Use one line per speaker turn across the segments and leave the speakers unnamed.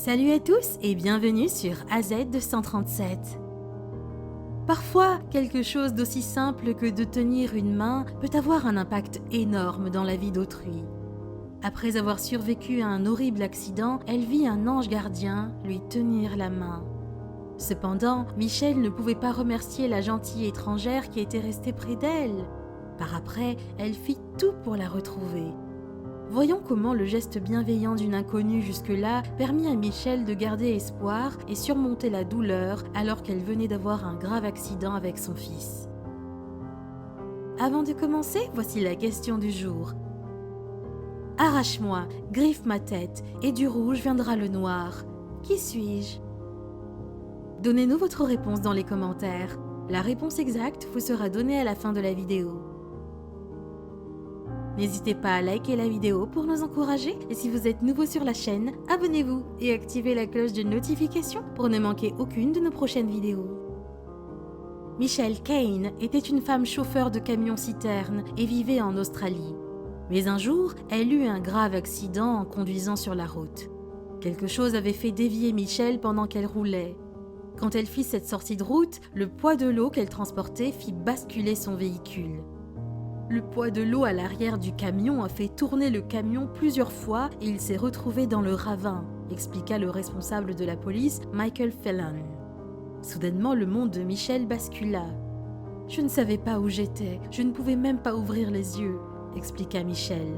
Salut à tous et bienvenue sur AZ237. Parfois, quelque chose d'aussi simple que de tenir une main peut avoir un impact énorme dans la vie d'autrui. Après avoir survécu à un horrible accident, elle vit un ange gardien lui tenir la main. Cependant, Michelle ne pouvait pas remercier la gentille étrangère qui était restée près d'elle. Par après, elle fit tout pour la retrouver. Voyons comment le geste bienveillant d'une inconnue jusque-là permit à Michelle de garder espoir et surmonter la douleur alors qu'elle venait d'avoir un grave accident avec son fils. Avant de commencer, voici la question du jour. Arrache-moi, griffe ma tête, et du rouge viendra le noir. Qui suis-je ? Donnez-nous votre réponse dans les commentaires. La réponse exacte vous sera donnée à la fin de la vidéo. N'hésitez pas à liker la vidéo pour nous encourager et si vous êtes nouveau sur la chaîne, abonnez-vous et activez la cloche de notification pour ne manquer aucune de nos prochaines vidéos. Michelle Kane était une femme chauffeur de camion-citerne et vivait en Australie. Mais un jour, elle eut un grave accident en conduisant sur la route. Quelque chose avait fait dévier Michelle pendant qu'elle roulait. Quand elle fit cette sortie de route, le poids de l'eau qu'elle transportait fit basculer son véhicule. Le poids de l'eau à l'arrière du camion a fait tourner le camion plusieurs fois et il s'est retrouvé dans le ravin, expliqua le responsable de la police, Michael Phelan. Soudainement, le monde de Michelle bascula. « Je ne savais pas où j'étais, je ne pouvais même pas ouvrir les yeux », expliqua Michelle.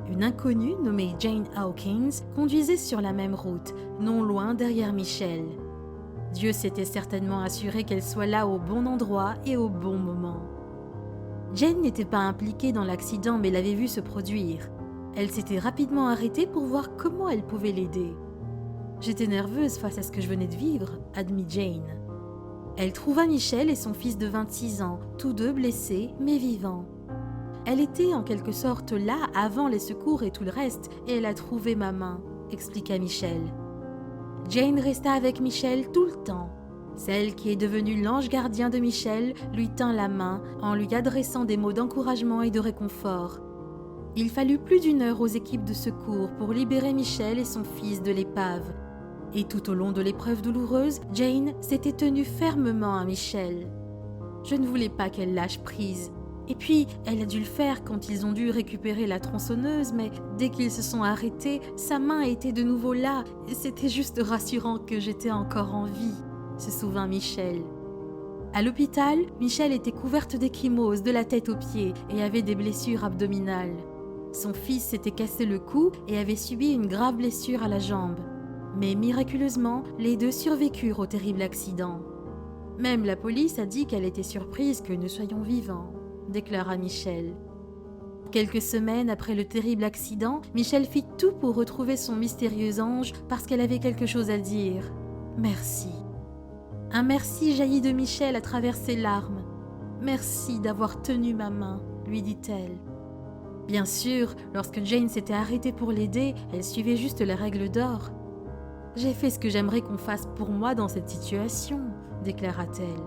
Une inconnue nommée Jane Hawkins conduisait sur la même route, non loin derrière Michelle. Dieu s'était certainement assuré qu'elle soit là au bon endroit et au bon moment. Jane n'était pas impliquée dans l'accident mais l'avait vu se produire. Elle s'était rapidement arrêtée pour voir comment elle pouvait l'aider. « J'étais nerveuse face à ce que je venais de vivre », admit Jane. Elle trouva Michelle et son fils de 26 ans, tous deux blessés mais vivants. Elle était en quelque sorte là avant les secours et tout le reste et elle a trouvé ma main, expliqua Michelle. Jane resta avec Michelle tout le temps. Celle qui est devenue l'ange gardien de Michelle lui tint la main en lui adressant des mots d'encouragement et de réconfort. Il fallut plus d'1 heure aux équipes de secours pour libérer Michelle et son fils de l'épave. Et tout au long de l'épreuve douloureuse, Jane s'était tenue fermement à Michelle. Je ne voulais pas qu'elle lâche prise. Et puis, elle a dû le faire quand ils ont dû récupérer la tronçonneuse, mais dès qu'ils se sont arrêtés, sa main était de nouveau là et c'était juste rassurant que j'étais encore en vie, se souvint Michelle. À l'hôpital, Michelle était couverte d'ecchymose de la tête aux pieds et avait des blessures abdominales. Son fils s'était cassé le cou et avait subi une grave blessure à la jambe. Mais miraculeusement, les deux survécurent au terrible accident. Même la police a dit qu'elle était surprise que nous soyons vivants, déclara Michelle. Quelques semaines après le terrible accident, Michelle fit tout pour retrouver son mystérieux ange parce qu'elle avait quelque chose à dire. Merci. Un merci jaillit de Michelle à travers ses larmes. « Merci d'avoir tenu ma main », lui dit-elle. Bien sûr, lorsque Jane s'était arrêtée pour l'aider, elle suivait juste la règle d'or. « J'ai fait ce que j'aimerais qu'on fasse pour moi dans cette situation », déclara-t-elle.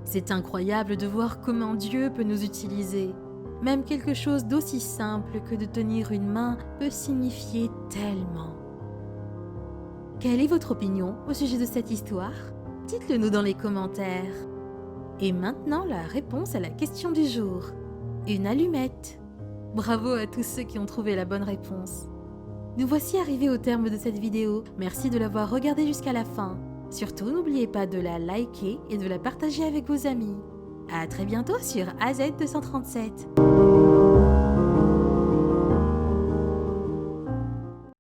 C'est incroyable de voir comment Dieu peut nous utiliser. Même quelque chose d'aussi simple que de tenir une main peut signifier tellement. Quelle est votre opinion au sujet de cette histoire ? Dites-le nous dans les commentaires. Et maintenant, la réponse à la question du jour. Une allumette. Bravo à tous ceux qui ont trouvé la bonne réponse. Nous voici arrivés au terme de cette vidéo. Merci de l'avoir regardée jusqu'à la fin. Surtout, n'oubliez pas de la liker et de la partager avec vos amis. À très bientôt sur AZ237.